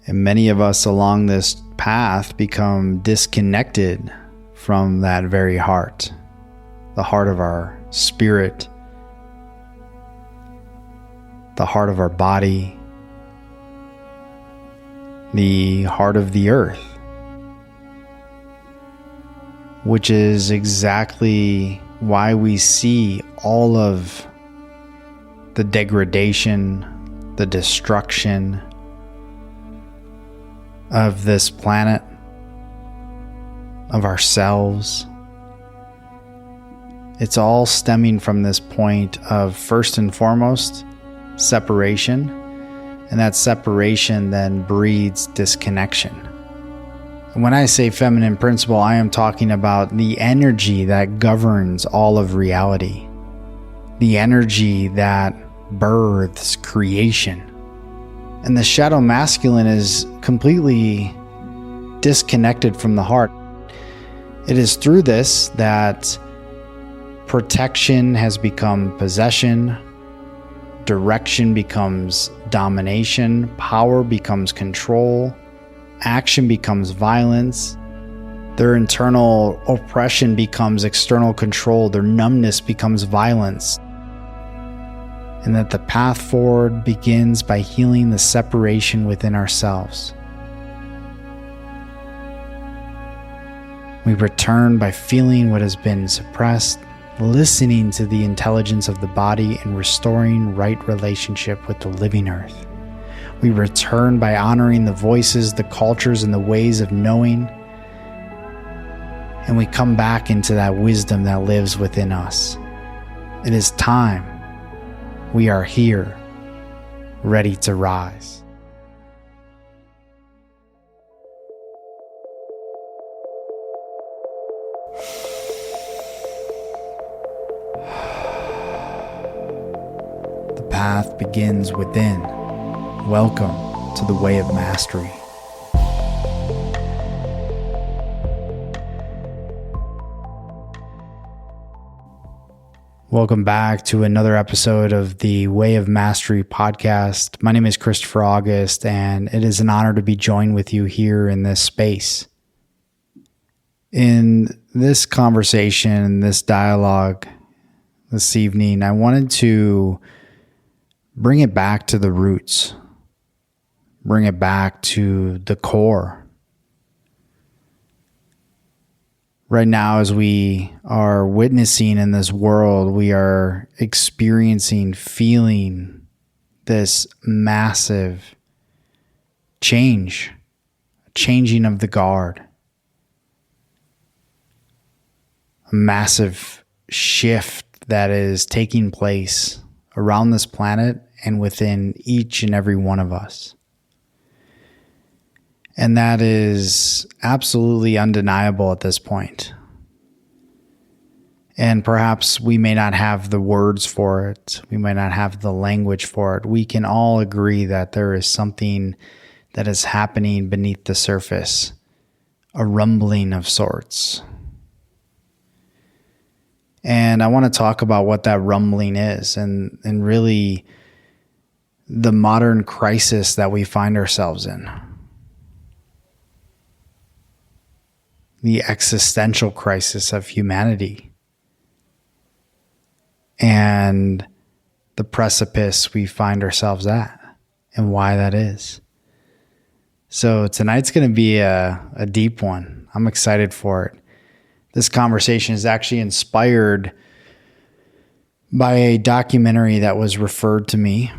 And many of us along this path become disconnected from that very heart, the heart of our spirit, the heart of our body, the heart of the earth, which is exactly why we see all of the degradation, the destruction of this planet, of ourselves. It's all stemming from this point of, first and foremost, separation, and that separation then breeds disconnection. And when I say feminine principle, I am talking about the energy that governs all of reality, the energy that births creation. And the shadow masculine is completely disconnected from the heart. It is through this that protection has become possession, direction becomes domination, power becomes control, action becomes violence, their internal oppression becomes external control, their numbness becomes violence. And that the path forward begins by healing the separation within ourselves. We return by feeling what has been suppressed, listening to the intelligence of the body, and restoring right relationship with the living earth. We return by honoring the voices, the cultures, and the ways of knowing. And we come back into that wisdom that lives within us. It is time. We are here, ready to rise. The path begins within. Welcome to the way of mastery. Welcome back to another episode of the Way of Mastery podcast. My name is Christopher August, and it is an honor to be joined with you here in this space. In this conversation, this dialogue this evening, I wanted to bring it back to the roots, bring it back to the core. Right now, as we are witnessing in this world, we are experiencing, feeling this massive change, changing of the guard, a massive shift that is taking place around this planet and within each and every one of us. And that is absolutely undeniable at this point. And perhaps we may not have the words for it. We might not have the language for it. We can all agree that there is something that is happening beneath the surface, a rumbling of sorts. And I want to talk about what that rumbling is and really the modern crisis that we find ourselves in. The existential crisis of humanity and the precipice we find ourselves at and why that is. So tonight's going to be a deep one. I'm excited for it. This conversation is actually inspired by a documentary that was referred to me,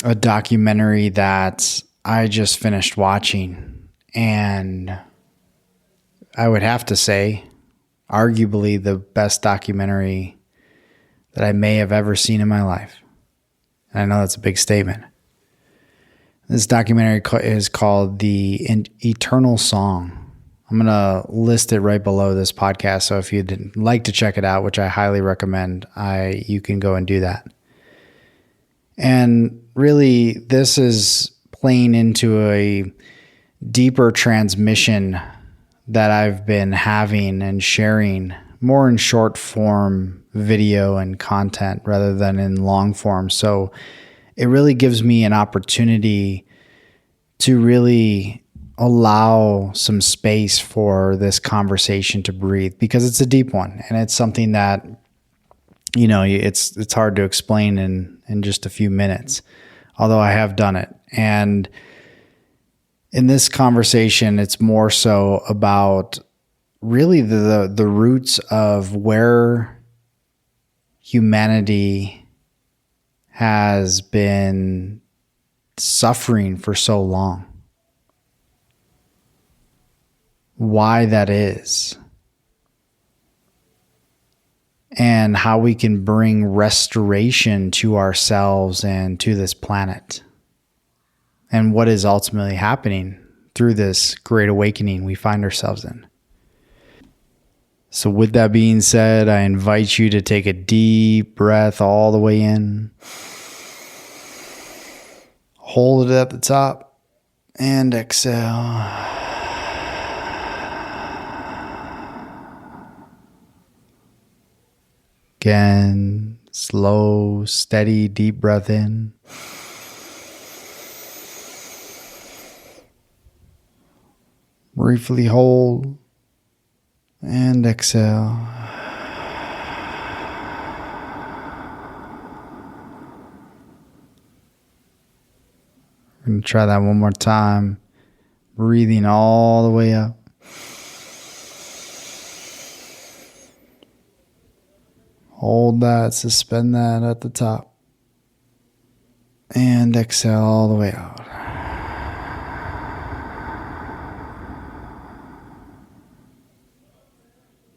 a documentary that I just finished watching, and I would have to say, arguably the best documentary that I may have ever seen in my life. And I know that's a big statement. This documentary is called The Eternal Song. I'm going to list it right below this podcast. So if you'd like to check it out, which I highly recommend, you can go and do that. And really, this is playing into a deeper transmission that I've been having and sharing more in short form video and content rather than in long form. So it really gives me an opportunity to really allow some space for this conversation to breathe, because it's a deep one, and it's something that, it's hard to explain in just a few minutes, although I have done it. And in this conversation, it's more so about really the roots of where humanity has been suffering for so long. Why that is. And how we can bring restoration to ourselves and to this planet. And what is ultimately happening through this great awakening we find ourselves in. So with that being said, I invite you to take a deep breath all the way in. Hold it at the top and exhale. Again, slow, steady, deep breath in. Briefly hold and exhale. We're going to try that one more time. Breathing all the way up. Hold that, suspend that at the top. And exhale all the way out.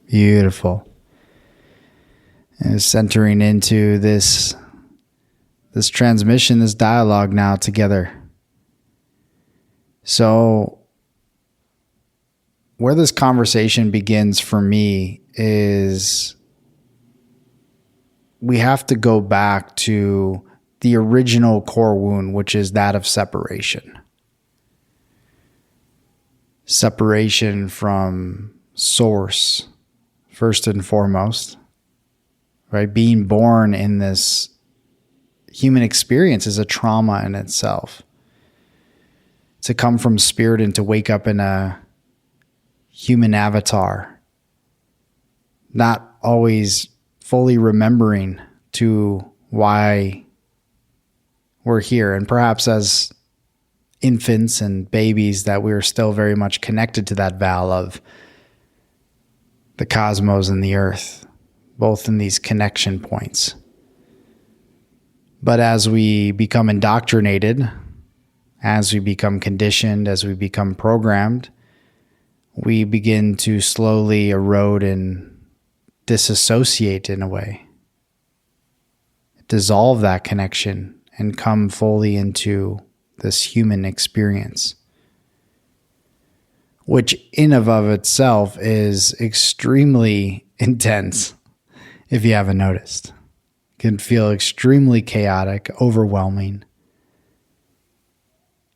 Beautiful. And centering into this transmission, this dialogue now together. So where this conversation begins for me is we have to go back to the original core wound, which is that of separation. Separation from source, first and foremost, right? Being born in this human experience is a trauma in itself. To come from spirit and to wake up in a human avatar, not always fully remembering to why we're here. And perhaps as infants and babies that we're still very much connected to that vow of the cosmos and the earth, both in these connection points. But as we become indoctrinated, as we become conditioned, as we become programmed, we begin to slowly erode and disassociate in a way. Dissolve that connection and come fully into this human experience, which in and of itself is extremely intense, if you haven't noticed. It can feel extremely chaotic, overwhelming,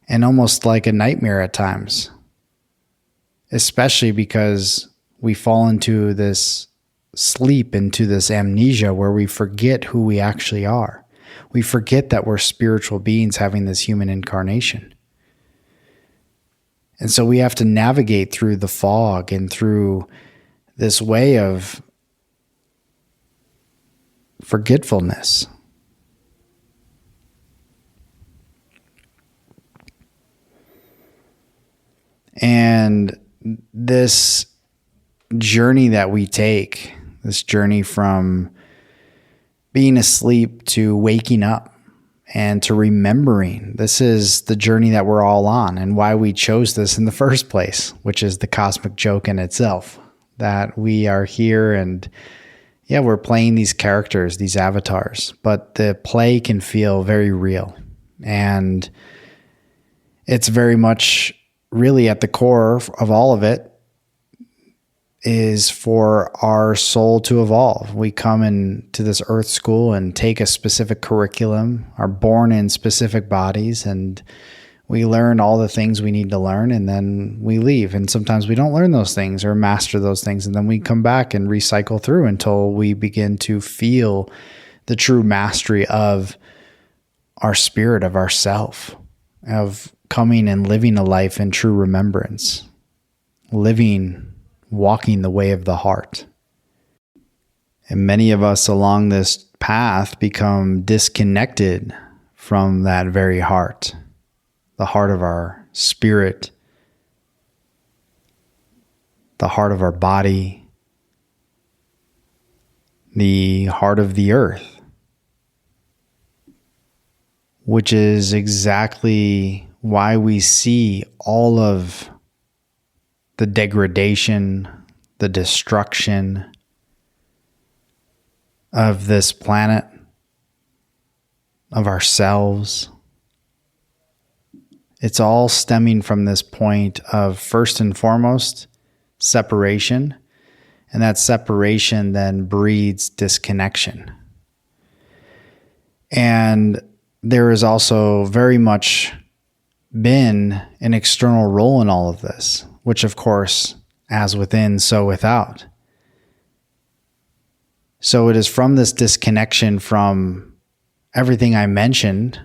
and almost like a nightmare at times, especially because we fall into this sleep, into this amnesia where we forget who we actually are. We forget that we're spiritual beings having this human incarnation. And so we have to navigate through the fog and through this way of forgetfulness. And this journey that we take, this journey from being asleep to waking up and to remembering, this is the journey that we're all on and why we chose this in the first place, which is the cosmic joke in itself, that we are here and we're playing these characters, these avatars, but the play can feel very real. And it's very much really at the core of all of it is for our soul to evolve. We come into this earth school and take a specific curriculum, are born in specific bodies, and we learn all the things we need to learn, and then we leave. And sometimes we don't learn those things or master those things, and then we come back and recycle through until we begin to feel the true mastery of our spirit, of ourself, of coming and living a life in true remembrance, walking the way of the heart. And many of us along this path become disconnected from that very heart, the heart of our spirit, the heart of our body, the heart of the earth, which is exactly why we see all of the degradation, the destruction of this planet, of ourselves. It's all stemming from this point of, first and foremost, separation. And that separation then breeds disconnection. And there has also very much been an external role in all of this, which of course, as within, so without. So it is from this disconnection from everything I mentioned,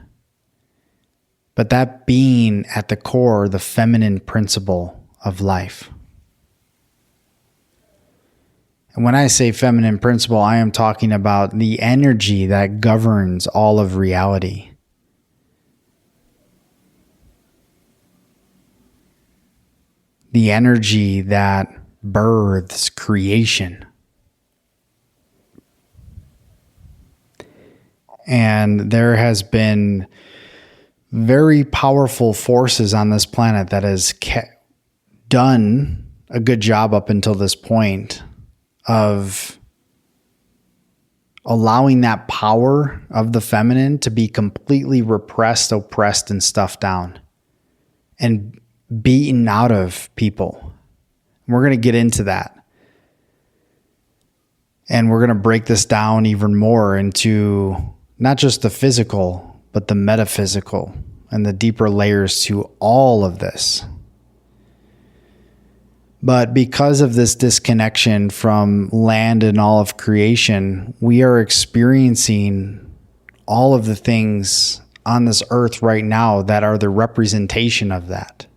but that being at the core, the feminine principle of life. And when I say feminine principle, I am talking about the energy that governs all of reality. The energy that births creation. And there has been very powerful forces on this planet that has done a good job up until this point of allowing that power of the feminine to be completely repressed, oppressed, and stuffed down and beaten out of people. We're going to get into that. And we're going to break this down even more into not just the physical, but the metaphysical and the deeper layers to all of this. But because of this disconnection from land and all of creation, we are experiencing all of the things on this earth right now that are the representation of that.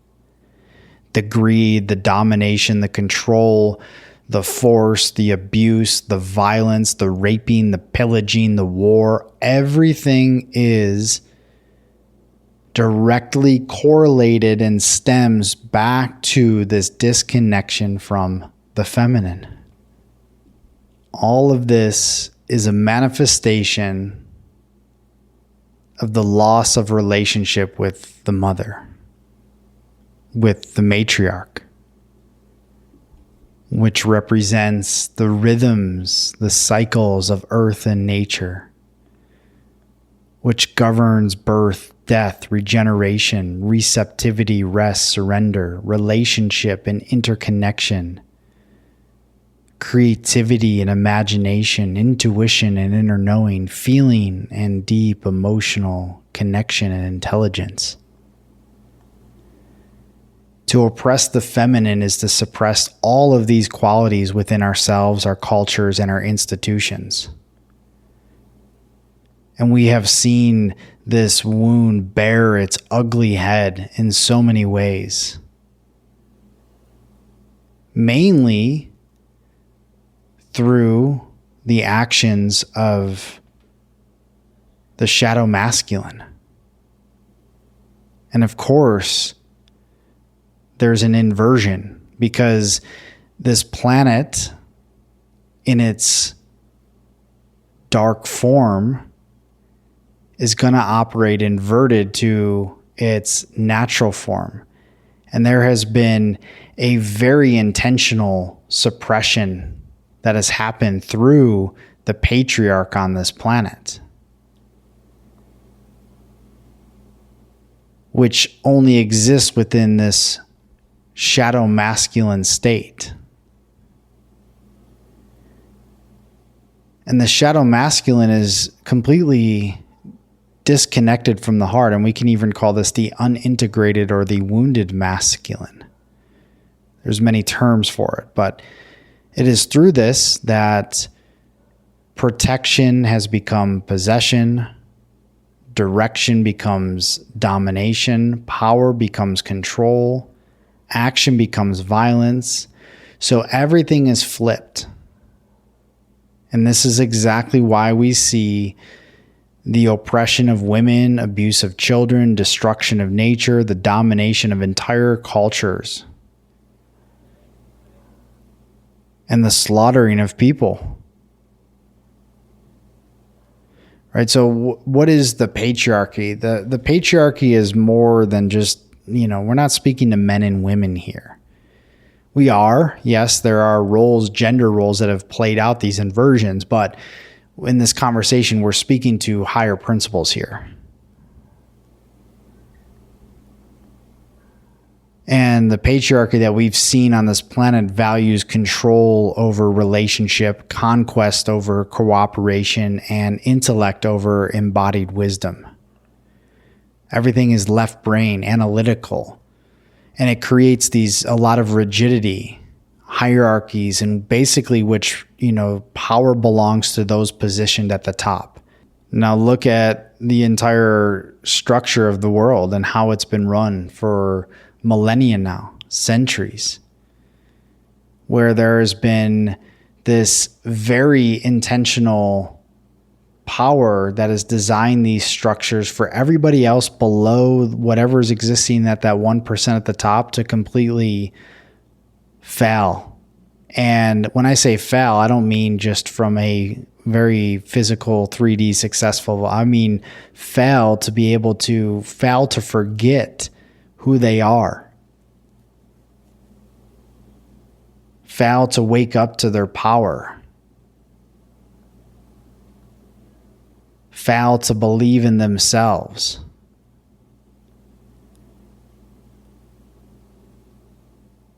The greed, the domination, the control, the force, the abuse, the violence, the raping, the pillaging, the war, everything is directly correlated and stems back to this disconnection from the feminine. All of this is a manifestation of the loss of relationship with the mother, with the matriarch, which represents the rhythms, the cycles of earth and nature, which governs birth, death, regeneration, receptivity, rest, surrender, relationship and interconnection, creativity and imagination, intuition and inner knowing, feeling and deep emotional connection and intelligence. To oppress the feminine is to suppress all of these qualities within ourselves, our cultures, and our institutions. And we have seen this wound bear its ugly head in so many ways. Mainly through the actions of the shadow masculine. And of course, there's an inversion because this planet in its dark form is going to operate inverted to its natural form. And there has been a very intentional suppression that has happened through the patriarch on this planet, which only exists within this shadow masculine state. And the shadow masculine is completely disconnected from the heart, and we can even call this the unintegrated or the wounded masculine. There's many terms for it, but it is through this that protection has become possession, direction becomes domination, power becomes control, action becomes violence. So everything is flipped. And this is exactly why we see the oppression of women, abuse of children, destruction of nature, the domination of entire cultures, and the slaughtering of people. Right? So what is the patriarchy? The patriarchy is more than just, we're not speaking to men and women here. We are, yes, there are roles, gender roles that have played out these inversions, but in this conversation, we're speaking to higher principles here. And the patriarchy that we've seen on this planet values control over relationship, conquest over cooperation, and intellect over embodied wisdom. Everything is left brain, analytical, and it creates a lot of rigidity, hierarchies, and basically which, power belongs to those positioned at the top. Now look at the entire structure of the world and how it's been run for millennia now, centuries, where there has been this very intentional power that has designed these structures for everybody else below whatever is existing at that 1% at the top to completely fail. And when I say fail, I don't mean just from a very physical 3D successful. I mean fail to forget who they are. Fail to wake up to their power. Fail to believe in themselves.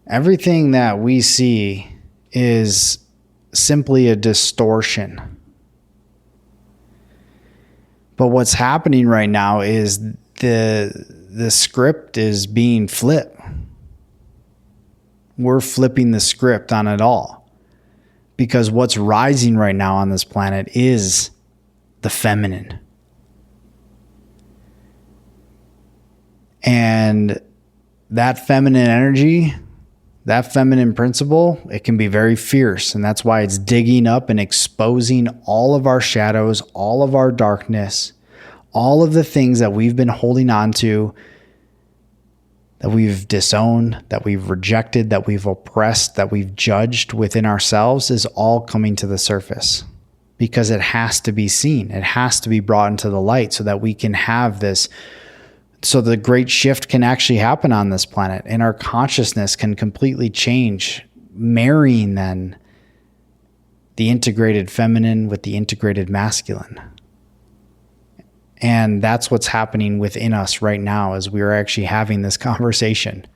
Everything that we see is simply a distortion. But what's happening right now is the script is being flipped. We're flipping the script on it all. Because what's rising right now on this planet is the feminine. And that feminine energy, that feminine principle, it can be very fierce. And that's why it's digging up and exposing all of our shadows, all of our darkness, all of the things that we've been holding on to, that we've disowned, that we've rejected, that we've oppressed, that we've judged within ourselves is all coming to the surface. Because it has to be seen. It has to be brought into the light so that we can have this, so the great shift can actually happen on this planet and our consciousness can completely change, marrying then the integrated feminine with the integrated masculine. And that's what's happening within us right now as we are actually having this conversation.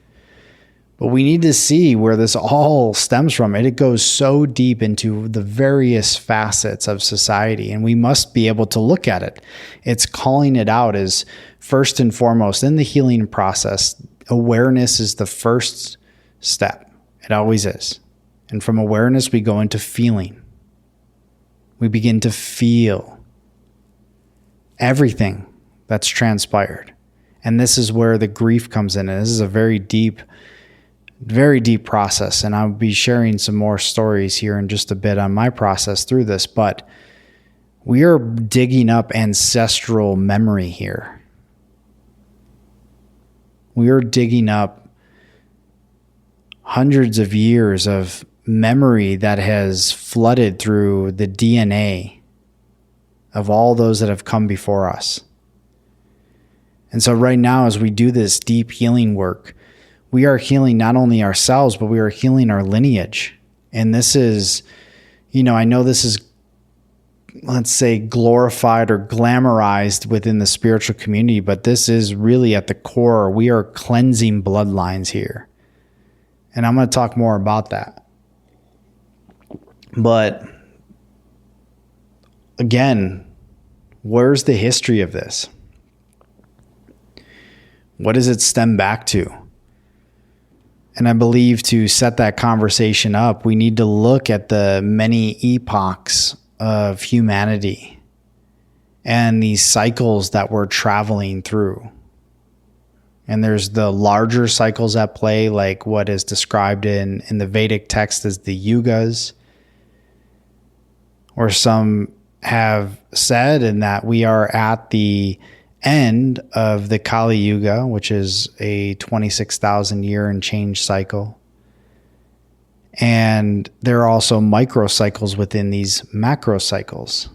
But we need to see where this all stems from. It goes so deep into the various facets of society, and we must be able to look at it. It's calling it out as first and foremost in the healing process. Awareness is the first step. It always is. And from awareness, we go into feeling. We begin to feel everything that's transpired. And this is where the grief comes in. And this is a very deep process. And I'll be sharing some more stories here in just a bit on my process through this. But we are digging up ancestral memory here. We are digging up hundreds of years of memory that has flooded through the DNA of all those that have come before us. And so right now, as we do this deep healing work, we are healing not only ourselves, but we are healing our lineage. And this is, I know this is, let's say, glorified or glamorized within the spiritual community, but this is really at the core. We are cleansing bloodlines here. And I'm going to talk more about that. But again, where's the history of this? What does it stem back to? And I believe to set that conversation up, we need to look at the many epochs of humanity and these cycles that we're traveling through. And there's the larger cycles at play, like what is described in the Vedic text as the yugas, or some have said in that we are at the end of the Kali Yuga, which is a 26,000 year and change cycle. And there are also microcycles within these macro cycles.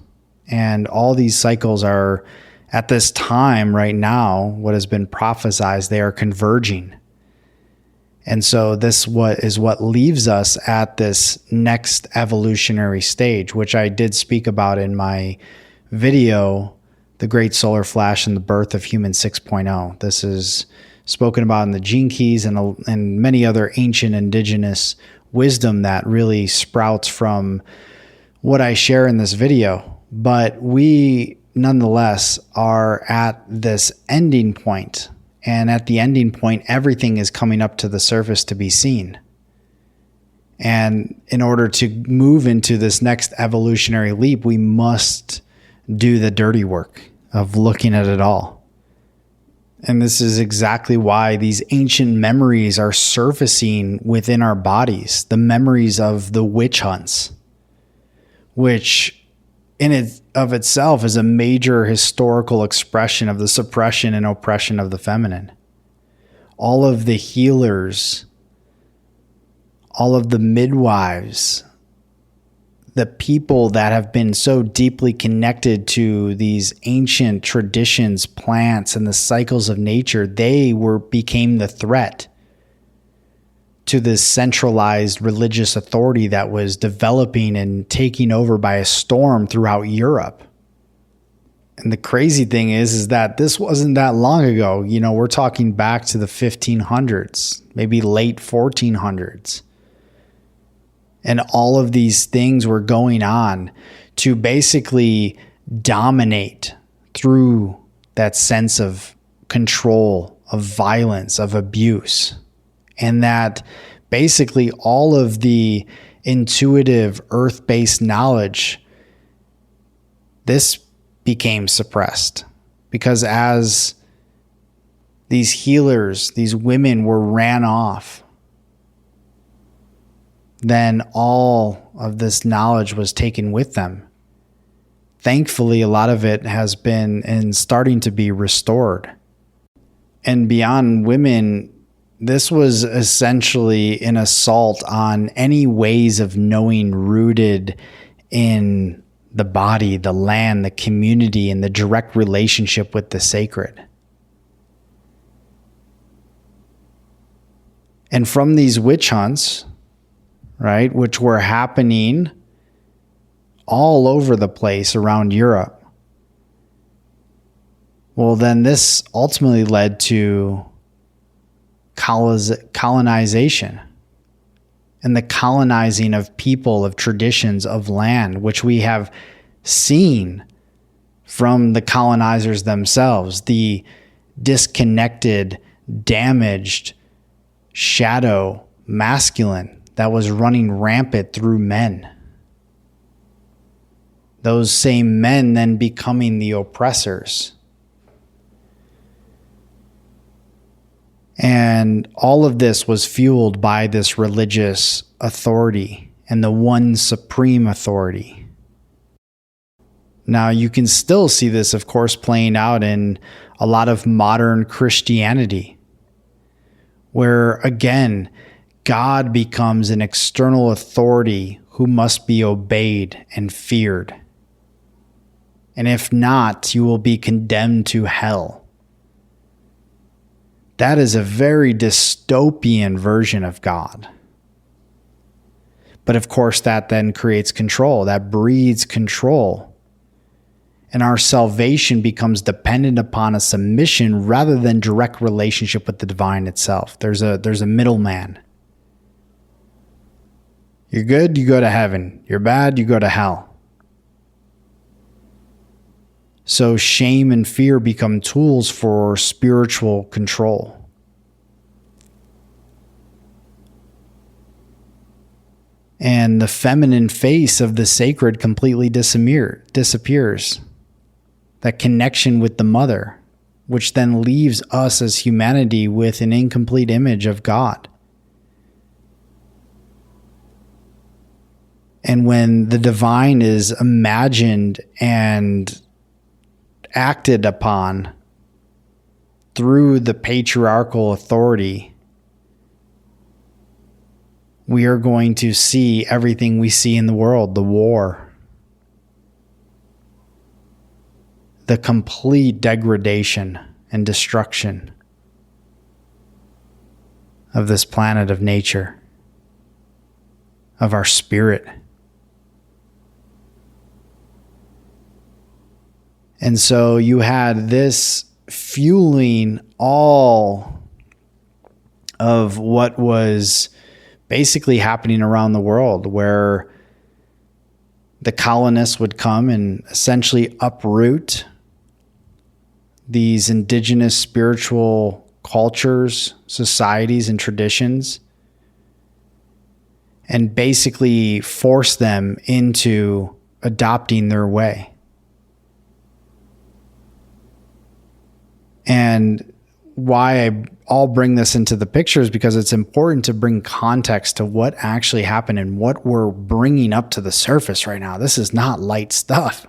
And all these cycles are, at this time right now, what has been prophesized, they are converging. And so this is what leaves us at this next evolutionary stage, which I did speak about in my video, The Great Solar Flash and the Birth of Human 6.0. This is spoken about in the Gene Keys and many other ancient indigenous wisdom that really sprouts from what I share in this video. But we nonetheless are at this ending point. And at the ending point, everything is coming up to the surface to be seen. And in order to move into this next evolutionary leap, we must do the dirty work of looking at it all. And this is exactly why these ancient memories are surfacing within our bodies, the memories of the witch hunts, which in it of itself is a major historical expression of the suppression and oppression of the feminine. All of the healers, all of the midwives, the people that have been so deeply connected to these ancient traditions, plants, and the cycles of nature, they became the threat to this centralized religious authority that was developing and taking over by a storm throughout Europe. And the crazy thing is that this wasn't that long ago. You know, we're talking back to the 1500s, maybe late 1400s. And all of these things were going on to basically dominate through that sense of control, of violence, of abuse. And that basically all of the intuitive earth-based knowledge, this became suppressed. Because as these healers, these women were ran off, then all of this knowledge was taken with them. Thankfully, a lot of it has been and starting to be restored. And beyond women, this was essentially an assault on any ways of knowing rooted in the body, the land, the community, and the direct relationship with the sacred. And from these witch hunts, right, which were happening all over the place around Europe, well, then this ultimately led to colonization and the colonizing of people, of traditions, of land, which we have seen from the colonizers themselves, the disconnected, damaged, shadow masculine that was running rampant through men. Those same men then becoming the oppressors. And all of this was fueled by this religious authority and the one supreme authority. Now, you can still see this, of course, playing out in a lot of modern Christianity, where, again, God becomes an external authority who must be obeyed and feared. And if not, you will be condemned to hell. That is a very dystopian version of God. But of course, that then creates control. That breeds control. And our salvation becomes dependent upon a submission rather than direct relationship with the divine itself. There's a middleman. You're good, you go to heaven. You're bad, you go to hell. So shame and fear become tools for spiritual control. And the feminine face of the sacred completely disappears. that connection with the mother, which then leaves us as humanity with an incomplete image of God. And when the divine is imagined and acted upon through the patriarchal authority, we are going to see everything we see in the world, the war, the complete degradation and destruction of this planet of nature, of our spirit. And so you had this fueling all of what was basically happening around the world, where the colonists would come and essentially uproot these indigenous spiritual cultures, societies, and traditions, and basically force them into adopting their way. And why I'll bring this into the picture is because it's important to bring context to what actually happened and what we're bringing up to the surface right now. This is not light stuff.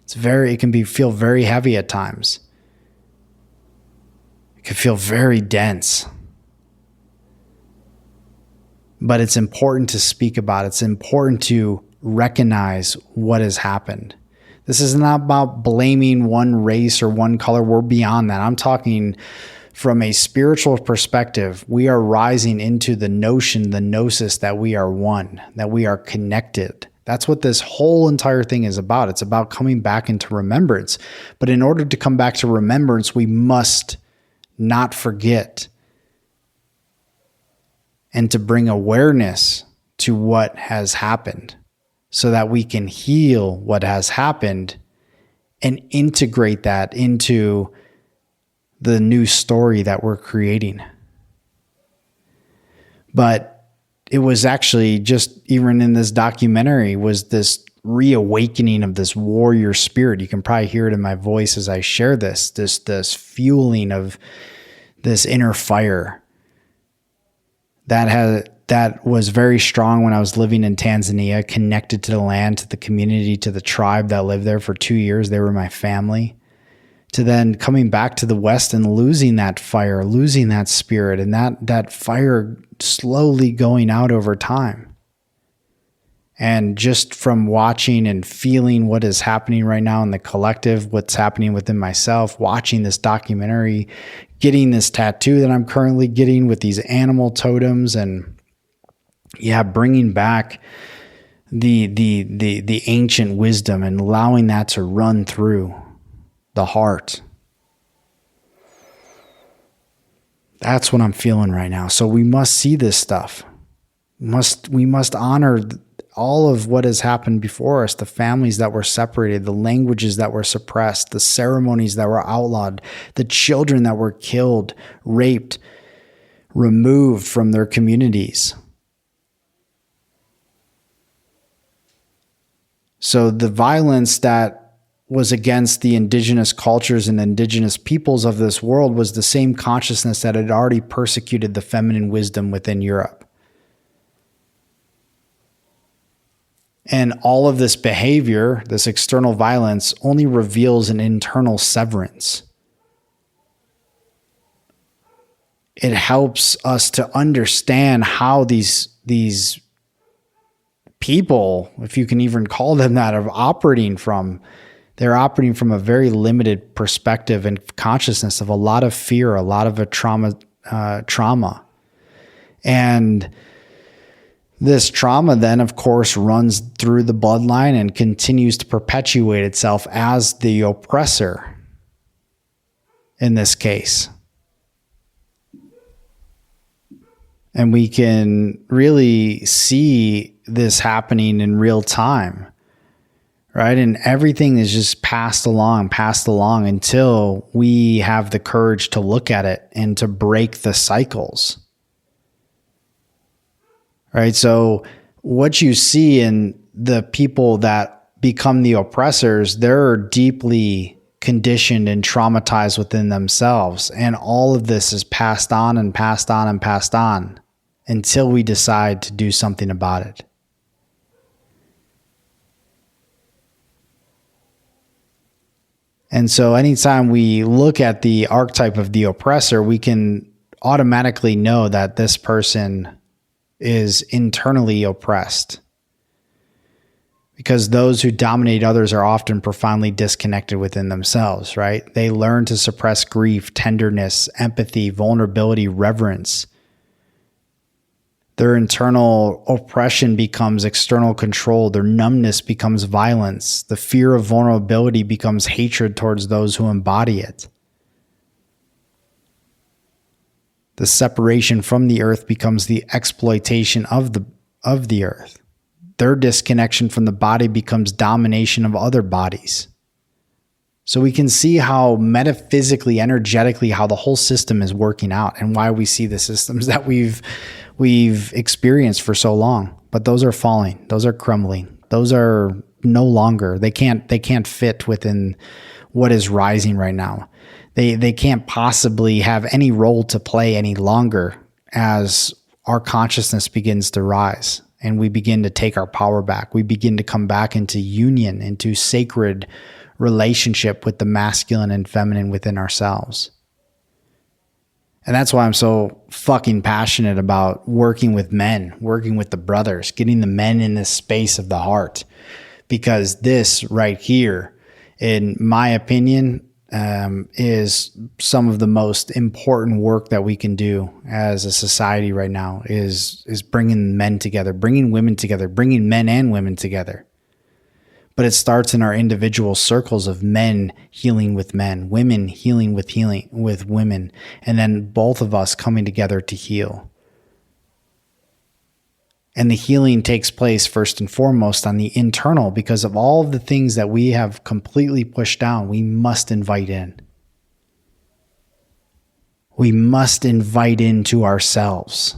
It can feel very heavy at times. It can feel very dense. But it's important to speak about it. It's important to recognize what has happened. This is not about blaming one race or one color. We're beyond that. I'm talking from a spiritual perspective. We are rising into the notion, the gnosis, that we are one, that we are connected. That's what this whole entire thing is about. It's about coming back into remembrance. But in order to come back to remembrance, we must not forget and to bring awareness to what has happened, so that we can heal what has happened and integrate that into the new story that we're creating. But it was actually just, even in this documentary, was this reawakening of this warrior spirit. You can probably hear it in my voice as I share this fueling of this inner fire that was very strong when I was living in Tanzania, connected to the land, to the community, to the tribe that lived there for 2 years. They were my family. To then coming back to the West and losing that fire, losing that spirit, and that fire slowly going out over time. And just from watching and feeling what is happening right now in the collective, what's happening within myself, watching this documentary, getting this tattoo that I'm currently getting with these animal totems, and bringing back the ancient wisdom and allowing that to run through the heart. That's what I'm feeling right now. So we must see this stuff. We must honor all of what has happened before us, the families that were separated, the languages that were suppressed, the ceremonies that were outlawed, the children that were killed, raped, removed from their communities. So the violence that was against the indigenous cultures and indigenous peoples of this world was the same consciousness that had already persecuted the feminine wisdom within Europe. And all of this behavior, this external violence, only reveals an internal severance. It helps us to understand how these people, if you can even call them that, are operating from. They're operating from a very limited perspective and consciousness of a lot of fear, a lot of a trauma. And this trauma then, of course, runs through the bloodline and continues to perpetuate itself as the oppressor in this case. And we can really see this happening in real time, right? And everything is just passed along until we have the courage to look at it and to break the cycles. Right? So what you see in the people that become the oppressors, they're deeply conditioned and traumatized within themselves. And all of this is passed on and passed on and passed on until we decide to do something about it. And so anytime we look at the archetype of the oppressor, we can automatically know that this person is internally oppressed. Because those who dominate others are often profoundly disconnected within themselves, right? They learn to suppress grief, tenderness, empathy, vulnerability, reverence. Their internal oppression becomes external control. Their numbness becomes violence. The fear of vulnerability becomes hatred towards those who embody it. The separation from the earth becomes the exploitation of the earth. Their disconnection from the body becomes domination of other bodies. So we can see how metaphysically, energetically, how the whole system is working out and why we see the systems that we've experienced for so long. But those are falling. Those are crumbling. Those are no longer, they can't fit within what is rising right now. They can't possibly have any role to play any longer as our consciousness begins to rise. And we begin to take our power back. We begin to come back into union, into sacred relationship with the masculine and feminine within ourselves. And that's why I'm so fucking passionate about working with men, working with the brothers, getting the men in this space of the heart. Because this right here, in my opinion, is some of the most important work that we can do as a society right now is bringing men together, bringing women together, bringing men and women together. But it starts in our individual circles of men healing with men, women healing with women, and then both of us coming together to heal. And the healing takes place first and foremost on the internal, because of all of the things that we have completely pushed down, we must invite in. We must invite into ourselves.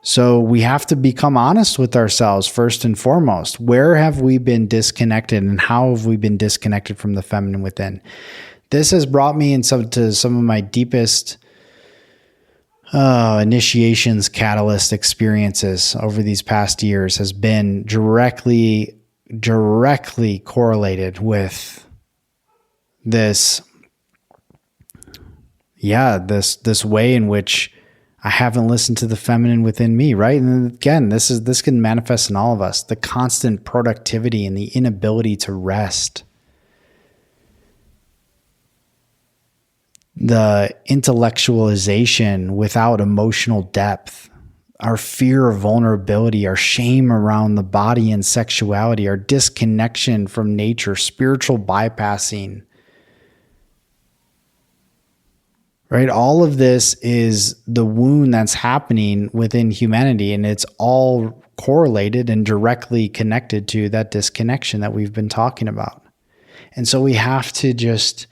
So we have to become honest with ourselves first and foremost. Where have we been disconnected, and how have we been disconnected from the feminine within? This has brought me to some of my deepest initiations, catalyst experiences over these past years has been directly correlated with this way in which I haven't listened to the feminine within me, right? And again, this can manifest in all of us, the constant productivity and the inability to rest. The intellectualization without emotional depth, our fear of vulnerability, our shame around the body and sexuality, our disconnection from nature, spiritual bypassing, right? All of this is the wound that's happening within humanity, and it's all correlated and directly connected to that disconnection that we've been talking about. And so we have to just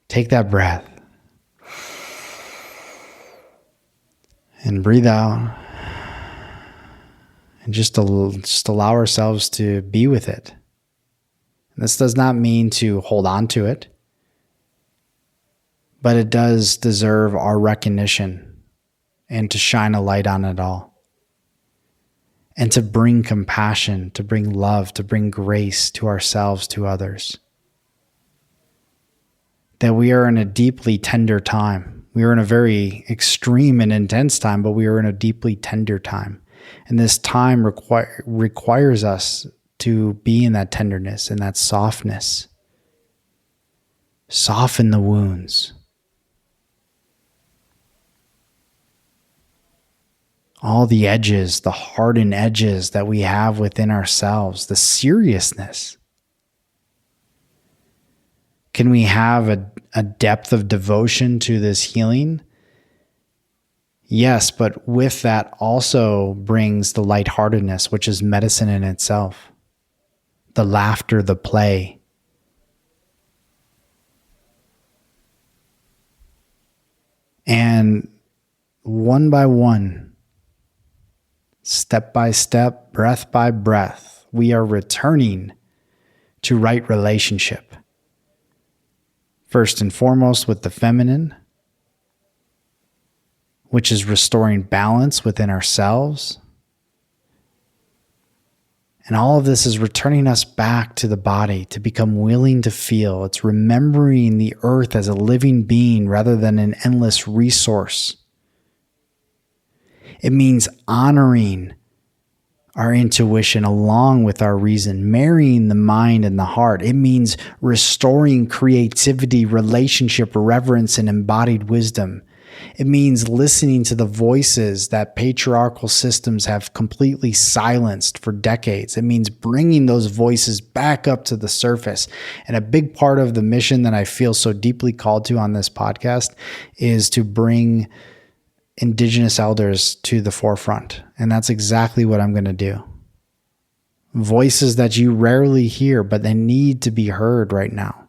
take that breath and breathe out and just allow ourselves to be with it. And this does not mean to hold on to it, but it does deserve our recognition and to shine a light on it all. And to bring compassion, to bring love, to bring grace to ourselves, to others. That we are in a deeply tender time. We are in a very extreme and intense time, but we are in a deeply tender time. And this time requires us to be in that tenderness and that softness. Soften the wounds. All the edges, the hardened edges that we have within ourselves, the seriousness. Can we have a depth of devotion to this healing? Yes, but with that also brings the lightheartedness, which is medicine in itself. The laughter, the play. And one by one, step by step, breath by breath, we are returning to right relationship. First and foremost with the feminine, which is restoring balance within ourselves. And all of this is returning us back to the body to become willing to feel. It's remembering the earth as a living being rather than an endless resource. It means honoring our intuition along with our reason, marrying the mind and the heart. It means restoring creativity, relationship, reverence, and embodied wisdom. It means listening to the voices that patriarchal systems have completely silenced for decades. It means bringing those voices back up to the surface. And a big part of the mission that I feel so deeply called to on this podcast is to bring Indigenous elders to the forefront. And that's exactly what I'm going to do. Voices that you rarely hear, but they need to be heard right now.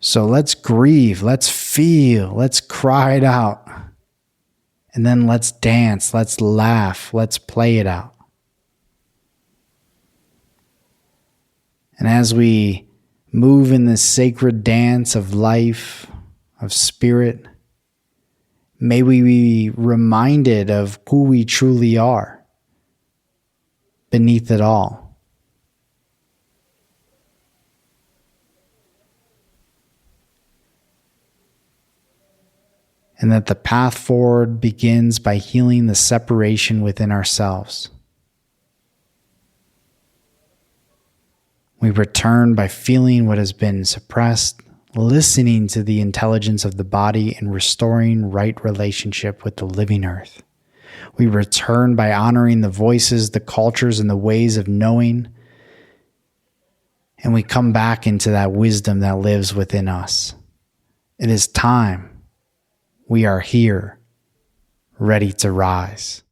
So let's grieve, let's feel, let's cry it out. And then let's dance, let's laugh, let's play it out. And as we move in this sacred dance of life, of spirit, may we be reminded of who we truly are beneath it all. And that the path forward begins by healing the separation within ourselves. We return by feeling what has been suppressed, listening to the intelligence of the body, and restoring right relationship with the living earth. We return by honoring the voices, the cultures, and the ways of knowing. And we come back into that wisdom that lives within us. It is time. We are here, ready to rise.